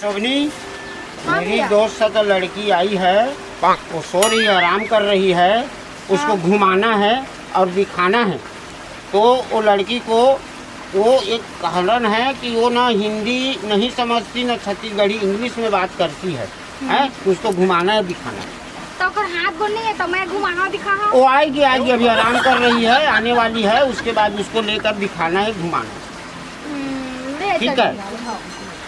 शोभनी, मेरी दोस्त तो लड़की आई है, वो सो रही है, आराम कर रही है, उसको घुमाना है और दिखाना है। तो वो लड़की को वो एक कारण है कि वो ना हिंदी नहीं समझती ना छत्तीसगढ़ी, इंग्लिश में बात करती है, उसको घुमाना है दिखाना है। तो अगर हाथ गोड़ नहीं है तो मैं घुमाना दिखाना। वो आएगी अभी आराम कर रही है, आने वाली है, उसके बाद उसको लेकर दिखाना है, घुमाना है। ठीक है।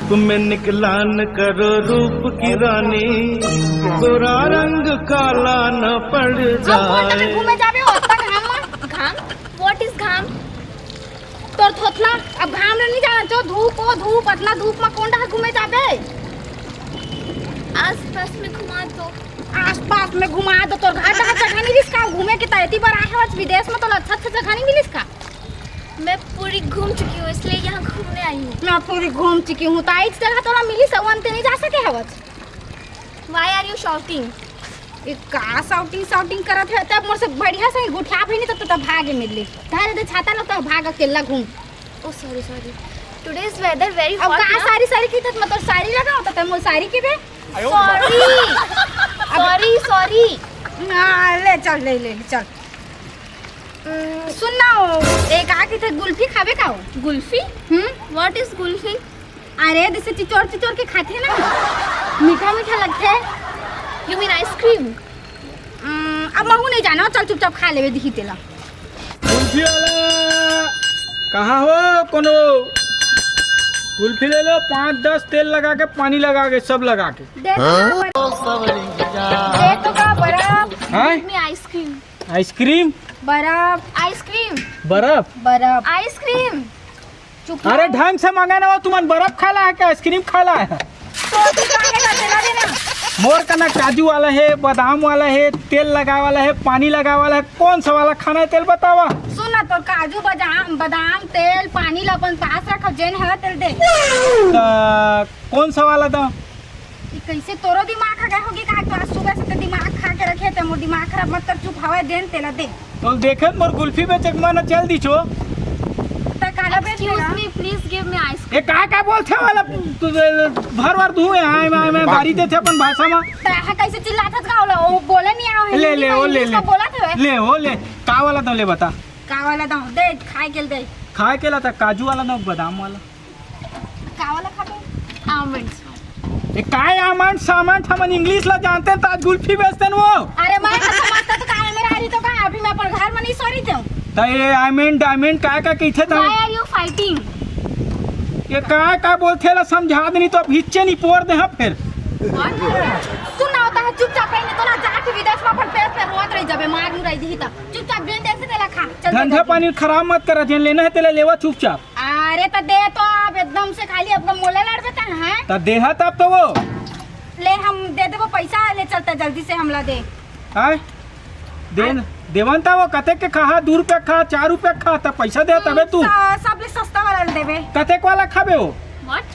तुम्हें निकला न करो रूप की रानी, गोरा रंग काला न पड़ जाए। घूमे जाबे होता घाम व्हाट इज घाम तो थोतना अब घाम नहीं जाना जो धूप अतना धूप में कौन घूमे जाबे। आसपास में घुमा दो, आसपास में घुमा दो। तो घर जगह नहीं रिस्का घूमे के तैती पर आए हो विदेश में तो अच्छा जगह नहीं मिली इसका। मैं पूरी घूम चुकी हूँ इसलिए यहाँ घूमने आई हूँ। मैं पूरी घूम चुकी हूँ तो इस जगह थोड़ा मिली सवन ते नहीं जा सके हवज। Why are you shouting? का साउटिंग करत है तब मोर से बढ़िया से गुठिया भी नहीं तो भागे मिलली धरे दे छाता लो तो भाग अकेला घूम। Oh sorry. Today's weather very अब hot. का सारी की तो मतलब साड़ी लगाओ तो मोर साड़ी के बे Sorry. ले चल सुन ना एक आके थे गुल्फी खावे का हो। गुल्फी? What is गुल्फी? अरे जैसे चिचोर के खाते हैं ना, मीठा लगते है। You mean ice cream? अब महू नहीं जाना, चल चुपचाप खा लेवे दिखी तेला। कुल्फी वाला कहाँ हो? कोनो कुल्फी ले लो, 5-10 तेल लगा के, पानी लगा के, सब लगा के। दे तो का बर्फ। Give me ice cream. Ice cream? बर्फ? Ice-cream. चुप। अरे ढंग से मंगा ना, तुमन बर्फ खाला है क्या आइसक्रीम खाला है? तो तू मांगेगा तेला देना। मोर का ना काजू वाला है, बादाम वाला है, तेल लगा वाला है, पानी लगा वाला है, कौन सा वाला खाना है तेल बतावा। सुन ना तो काजू बादाम तेल पानी ला अपन पास रख जेन है तेल दे। कौन सा वाला था? कैसे तोरो दिमाग खा गया होगी का आज सुबह से तो दिमाग खा के रखे थे। मोर दिमाग खराब मत कर, चुप हवा देन तेला दे। तो देखे मोर कुल्फी में चकमा ना चल दी छो। त काला बेच Excuse देगा। me, please give me ice cream. ये का बोलथे वाला भर धुए आए मैं बारी देथे अपन भाषा में। त है कैसे चिल्लाथस का होला ओ बोले नहीं आओ है। ले ओ ले बोला थे ले का वाला तो ले बता। का वाला दो दे खाए के दे। खाए के ला था काजू वाला ना बादाम वाला? का वाला खाबे? Almonds. ये काय आमन सामान हमन इंग्लिश ला जानते हैं, ताज कुल्फी बेचते हैं वो। अरे मैं तो समझता तो का मेरा हरी तो का अभी मैं अपन घर में नहीं सोरी थे। तो ये डायमंड काय का कहथे था? Why are you fighting? ये का बोलथे ला समझा दे, नहीं तो अब हिच्चे नहीं पोर दे। हाँ फिर सुना होता है चुपचाप रहने तो ना जाके विदेश में अपन पैर पे रोत रही जबे मार नहीं रही दी त चुपचाप बेन दे से तेला खा। चल धंधा पानी खराब मत करा, जेन लेना है तेला लेवा चुपचाप। अरे तो दे तो आप एकदम से खाली अपना मोले लड़ बेता है। तो देहा तब तो वो ले हम दे देबो पैसा ले चलता जल्दी से हमला दे। आय देवन था वो कते के खा, 2 रुपया खा, 4 रुपया खा, तब पैसा दे तबे तू। सब ले सस्ता वाला देबे। कते वाला खाबे हो? What?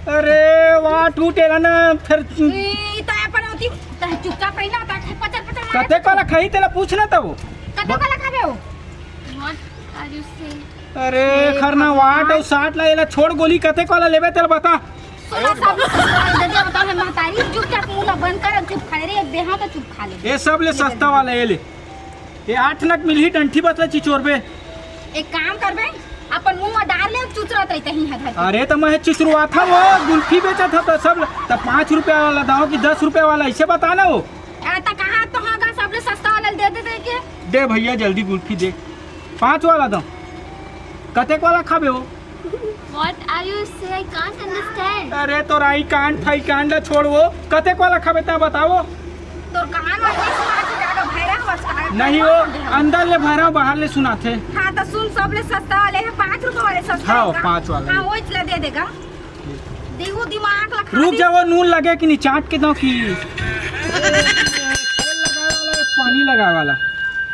अरे वाह टूटेला ना फिर। ई त अपन होती त चुपचाप रही ना त 50 कते वाला खाई तेला पूछना था वो। कते वाला खाबे हो? What are you saying? अरे खरना 8 और 60 ला एला छोड़ गोली कते वाला लेबे तेला बता। सुना सब ले सस्ता वाला दे दे बता है महतारी चुपचाप मुंह ला बंद कर चुप खड़े रे देहा तो चुप खा ले। ये सब ले सस्ता वाला ये ले। ये 8 नक मिलही डंठी बतला चिचोर पे। एक काम करबे अपन मुंह में डाल ले चुचरत रही तही है। अरे तो मैं चिचरुआ था वो गुल्फी बेचा था तो सब तो 5 रुपया वाला दाओ कि 10 रुपया वाला ऐसे बता ना वो। त कहां तो हां का सब ले सस्ता वाला दे दे के दे भैया जल्दी गुल्फी दे। 5 वाला दो। कते वाला खाबे हो? What are you saying? I can't understand. अरे तो राई कांड फाई कांड छोड़ वो कते वाला खाबे ता बताओ। तो कान वाला सुना के जागा भैरा बस नहीं वो अंदर ले भरा बाहर ले सुनाथे। हां तो सुन सब ले सस्ता वाले है 5 रुपए वाले सस्ता। हाँ 5 वाला। हां वो इसलिए दे देगा। देखो दिमाग लगा। रुक जाओ नून लगे कि नहीं चाट के दो कि पानी लगा वाला।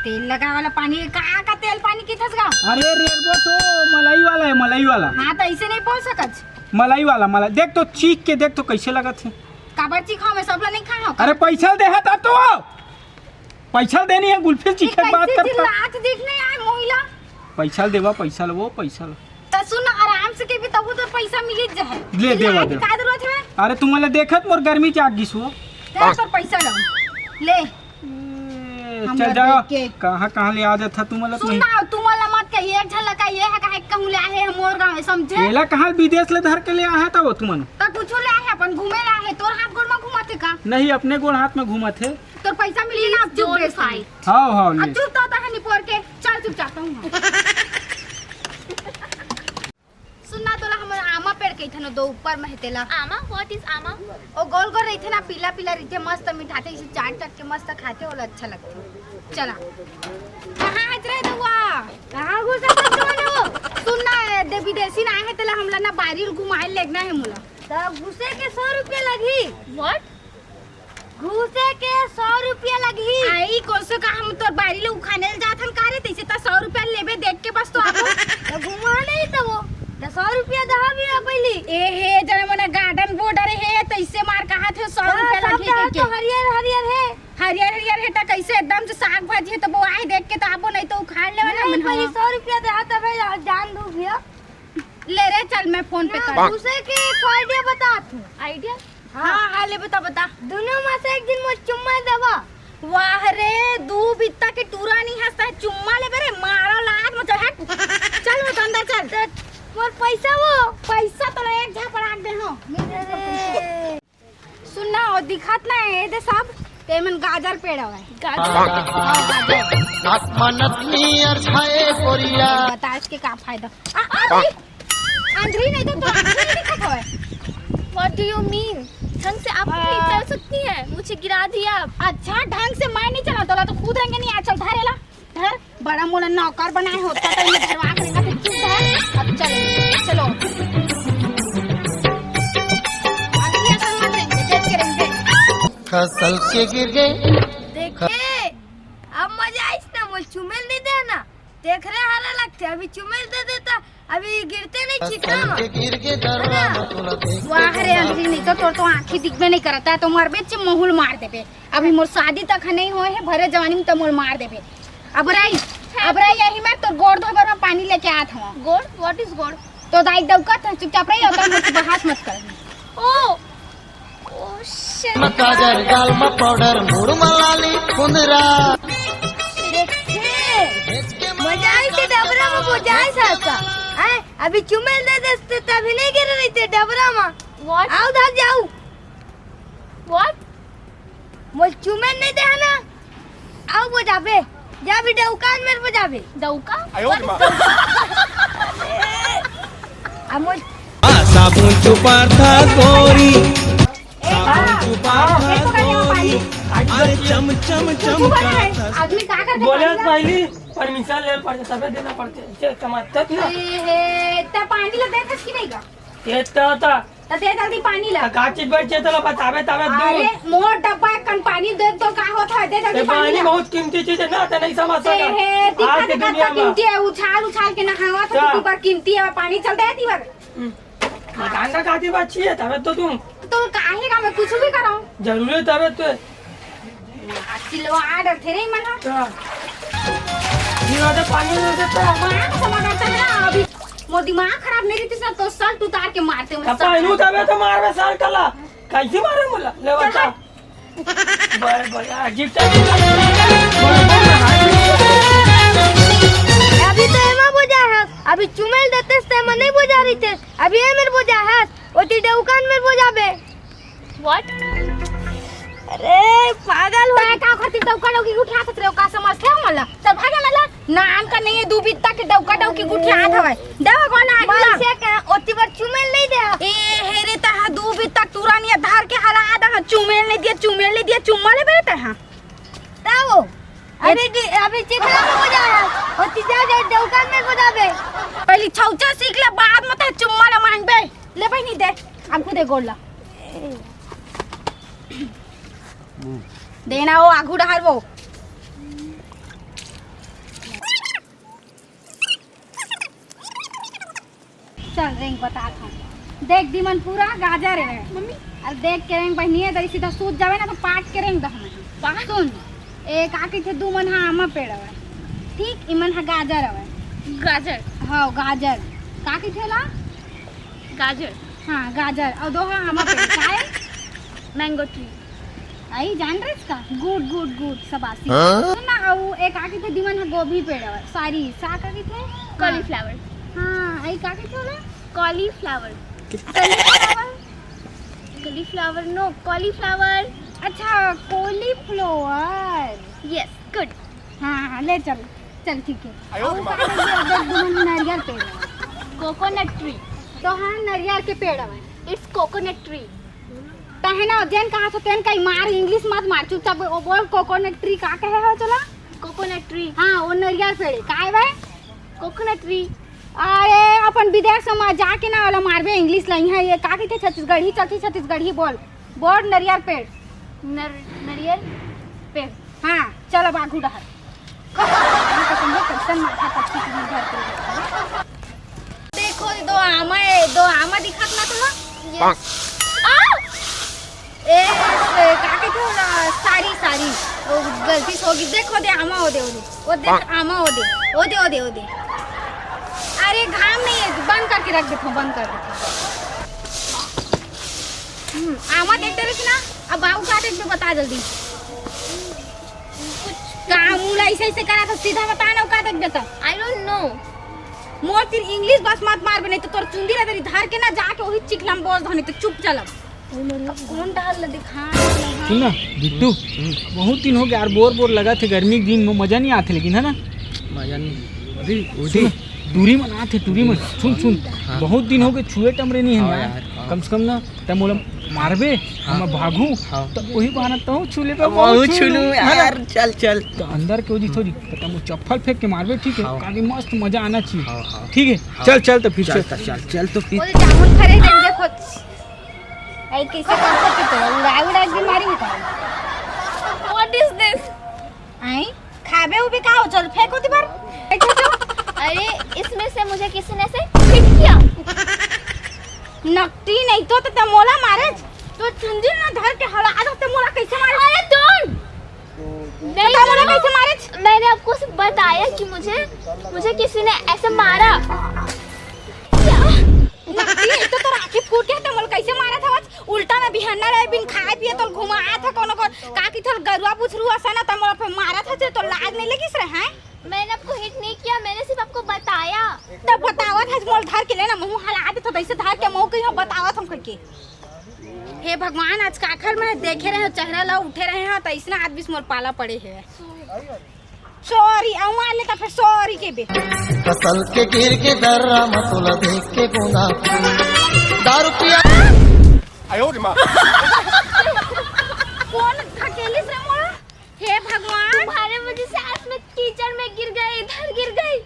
तेल लगा वाला पानी कहाँ का तेल पानी किथस गा? अरे रेरबो तो मलाई वाला है, मलाई वाला। हाँ तो ऐसे नहीं बोल सकत। मलाई वाला मलाई देख तो चीख के देख तो कैसे लगत है। काबर चीखा में सब ला नहीं खाओ। अरे पैसा दे है तब तो पैसा देनी है गुल्फी चीखे बात करता। लात देखने आए मोहिला। पैसा देवा पैसा लो वो पैसा लो। तो सुन आराम टैक्स के भी तब तो पैसा मिल जाए ले देवा दे। का जरूरत है अरे तुम्हाला देखत मोर गर्मी जाग गिस हो। दे तो पैसा लो ले चल हमरा जाओ देख के। कहाँ ले आदत था तुम्हाला नहीं सुनना तुम्हाला मत कहिए एक झलका ये है काहे कहूं ले आए हम मोर गांव में समझे एला कहाँ विदेश ले धर के ले आया था वो तुमन तो कुछ ले आए अपन घूमे ला है तोर हाथ गोड़ में घुमाते का नहीं अपने गोड़ हाथ में घूमा थे। तोर पैसा मिली ना अब चुप बेस फाइट हाँ अब ले चुप तो है निपोर के चल चुप जाता हूं सुनना तोला हमर आमा पेड़ के थनो दो ऊपर में हेतेला आमा व्हाट इज आमा ओ गोल गोल रही थे ना पीला पीला रही थे मस्त मिठाते इसे चाट के मस्त खाते होला अच्छा लगता चला कहाँ है रे दुआ कहाँ घुसा हो सुनना दे विदेशी ना है तेला हमला ना बारी घुमाए लेगना है मुला तब घुसे के 100 रुपया लगी व्हाट घुसे के 100 रुपया लगी आई कौन से का हम तोर बारी ले उखाने जात हम कारे तैसे त 100 रुपया लेबे देख के बस तो आबो तो घुमा नहीं तो वो 100 रुपया दहा भी ना पहली ए हे जरा मने गार्डन बॉर्डर है तैसे मार कहा थे 100 रुपया लगी के तो हरियर हरियर है हरियर हरियर है त कैसे एकदम से साग भाजी है तो वो आए देख के तो आबो नहीं तो उखाड़ लेवे ना मन पहली 100 रुपया दहा तब जान दू भैया ले रे चल मैं फोन पे कर दूसरे के आइडिया बता तू आइडिया हाँ ले बता दोनों में से एक दिन मुझे चुम्मा दवा वाह रे दू बित्ता के टूरा नहीं हंसता है चुम्मा ले बरे मारो लात मत हट चल वो अंदर चल मोर पैसा तो एक झापड़ आग दे हो सुनना और दिखात ना है दे सब ते मन गाजर पेड़ है बता इसके का फायदा अंदर नहीं तो दिखत है व्हाट डू यू मीन ढंग से आप नहीं चल सकती है मुझे गिरा दिया आप अच्छा ढंग से मैं नहीं चला तोला तो खुद रहेंगे नहीं आज चल धरेला धर बड़ा मोला नौकर बनाए होता तो मैं धरवा के रखा चुप धर अब चलो अभी ऐसा मत रहेंगे देख के रहेंगे फसल के गिर गए देखे अब मजा आइस ना मुझे चुमेल नहीं देना देख रहे हरा लगते अभी चुमेल दे देता अभी गिरते नहीं चिकना के गिर के दरवाजा तोला देख वाह रे अंजलि नहीं तो तोर तो आंखें दिखबे नहीं करता है तो मर बेच मोहुल मार देबे अभी मोर शादी तक नहीं होए है भरे जवानी में तो मोल मार देबे अब रही यही मैं तो गोड़ धोबर में पानी लेके आत हूं गोड़ व्हाट इज गोड़ तो दाई दौकत है चुपचाप रही होता मुझसे बहस मत कर ओ ओ शिट मकाजर गाल में पाउडर मुड़ मलाली कुंदरा मजा आई के डबरा में बुझाई सासा हैं अभी चुमेल दे दे तभी नहीं गिर रही थे डबरा में व्हाट आओ धा जाओ व्हाट मोल चुमेल नहीं दे ना आओ बुझाबे जा भी दुकान में बुझाबे दौका अमोल साबुन छुपा था गोरी अरे चम चम चमका था आदमी का करते बोले पहली परमिशन ले पड़ते तबे देना पड़ते जे कमातत ना ए ते पानी ला देखस की नहीं का ये तो दे जल्दी पानी ला काचित बैठे तो बतावे तबे अरे मोर डब्बा कन पानी दे तो का होता है दे जल्दी पानी पानी ला बहुत कीमती चीज है ना तो नहीं समझ ए हे सकता आज दिखा की दे दुनिया का में कीमती है उछाल के नहावा तो क्या? तू पर कीमती है पानी चल दे दी बार मकान का काती बच्ची है तबे तो तुम तो काहे का मैं कुछ भी कराऊं जरूरी है तबे तो किलो आर्डर थे रे मना क्या जीवा तो पानी दे देता मां समाधान चल रहा अभी मो दिमाग खराब नहीं रहती सर तो सल्ट उतार के मारते हूं पानी तबे तो मारवे साल कला कैसे मारे मुला ले बता बड़े अजीब अभी तो एमा बुझा है अभी चुमेल देते से मैं नहीं बुझा रही थे अभी ए मेरे बुझा है ओती दुकान में बुझाबे व्हाट अरे पागल हो का खातिर दुकान की उठा सकते हो का समझते हो मला तब भागे मला नाम का नहीं है दू बित्ता के डौका डौकी गुठिया हाथ हवे देवा कोन आगला से का ओती बार चुमेल नहीं दे ए हे रे ता दू बित्ता टूरानिया धार के हरा आधा चुमेल नहीं दिया चुम्मा ले बेरे ता ताओ अभी चिकना में बुझा है ओती जा दुकान में बुझाबे पहली छौचा सीख ले बाद में त चुम्मा ले मांगबे ले भाई नहीं दे हमको दे गोला देना वो आगू डहर वो चल रेंग बता था देख दीमन पूरा गाजर है मम्मी और देख के रेंग बहनी है सीधा सूत जावे ना तो पाट के रेंग दहना सुन एक आके थे दू मन हा आमा पेड़ है ठीक इमन हा गाजर है गाजर हाँ गाजर काकी थेला गाजर, हाँ गाजर और दो हाँ आमा पेड़ का है मैंगो ट्री, आई जान रहे इसका गुड गुड गुड सबासी ना और एक आके थे दीवन है गोभी पेड़ है सारी सा का के थे कॉलीफ्लावर, हाँ आई का के थे बोला कॉलीफ्लावर, कॉलीफ्लावर नो कॉलीफ्लावर, अच्छा कॉलीफ्लावर यस गुड, हाँ ले चल चल ठीक है और का के दीवन नारियल पेड़ है कोकोनट ट्री, तो हाँ नारियल के पेड़ है इट्स कोकोनट ट्री, तहना अध्ययन कहा तो तेन कई मार इंग्लिश मत मार चुपचाप वो बोल कोकोनट ट्री का कहे हो चला कोकोनट ट्री, हाँ वो नारियल पेड़ का है भाई कोकोनट ट्री, अरे अपन विदेश में जाके ना वाला मारबे इंग्लिश नहीं है ये का थे छत्तीसगढ़ी चलती छत्तीसगढ़ी बोल बोल नारियल पेड़ नारियल पेड़, हाँ चलो बाघू डहर देखो दो आमा दिखत ना तुला ए काके थे ना सारी सारी वो गलती से होगी देखो दे आमा हो दे वो देख आमा हो दे अरे घाम नहीं है बंद करके रख देखो बंद कर देखो आमा देखते रही ना अब बाबू का देख दो बता जल्दी का मुला ऐसे करा था सीधा बता ना का देख देता आई डोंट नो, मोर फिर इंग्लिश बस मत मार बने तो तोर चुंदी रे तेरी धर के ना जाके वही चिखलम बोल धनी तो चुप चलब कौन डाल दिखा सुन ना बिट्टू, बहुत दिन हो गया यार, बोर लगा थे, गर्मी के दिन में मजा नहीं आते लेकिन है ना, मजा नहीं अरे दूरी में ना थे दूरी में सुन बहुत दिन हो गए छुए टमरे नहीं है यार, कम से कम ना तब मोला मारबे हम भागू तो वही बहाना तो छूले पे बहुत छूलू यार, चल तो अंदर के वजह थोड़ी पता वो चप्पल फेंक के मारबे, ठीक है काफी मस्त मजा आना चाहिए, ठीक है चल तो फिर चल तो फिर बोले जामुन खरे देख देखो ऐ कैसे कर सकते तो उड़ा बीमारी में का व्हाट इज दिस, आई खाबे उबे का हो चल फेंको दी बार अरे इसमें से मुझे किसी ने से हिट किया, नकटी नहीं तो मोला मारे तो चुंदी ना धर के हला आ तो मोला कैसे मारे अरे डोंट, नहीं मोला कैसे मारे मैंने आपको सिर्फ बताया कि मुझे किसी ने ऐसे मारा, नकटी नहीं तो राखी फूट गया तो मोला कैसे मारा था उल्टा में बिहन्ना रहे बिन खाए पिए तो घुमाया था कोनो को का की थोड़ गरुआ बुछरू असा ना तो मोला पे मारा था तो लाज नहीं लगी सर हैं मैंने आपको हिट नहीं किया, मैंने सिर्फ आपको बताया, तब बतावत है मोल धर के लेना मुंह हला दे तो ऐसे धर के मुंह के बतावत हम करके हे भगवान आज काखर में देखे रहे चेहरा ला उठे रहे हैं तो इसना आदमी मोर पाला पड़े है सॉरी मान लेता फिर सॉरी के बे फसल के गिर के दर्रा मतुला देख के गुना दारू पिया कौन धकेली से मोर हे भगवान तुम्हारे वजह से आज मैं कीचड़ में गिर गई, इधर गिर गई,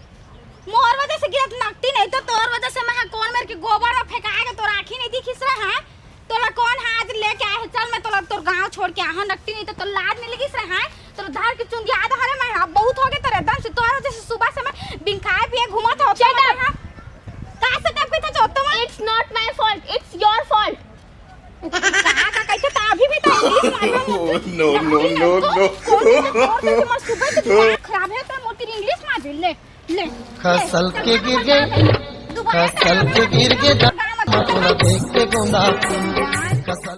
मोर वजह से गिरत नकटी नहीं तो तोर वजह से मैं कौन मेरे के गोबर में फेंकाएगा तो राखी नहीं दिखिस रहा है तोला कौन हाथ लेके आए चल मैं तोला तोर गांव छोड़ के आहा नकटी नहीं तो लाज नहीं लगी रहा है तो धर के चुंगी याद हरे मैं अब बहुत हो गए तेरे एकदम से तोर वजह से सुबह से मैं बिन खाए पिए घुमा था Shut up! का से तब भी था जो तुम it's not my fault, it's your fault, का कैसे ता अभी भी तो इंग्लिश मार नो सुबह से दिमाग खराब है तो मोती इंग्लिश मार ले फसल के गिर गए फसल के गिर के दर्रा मतुला देख के गुना फसल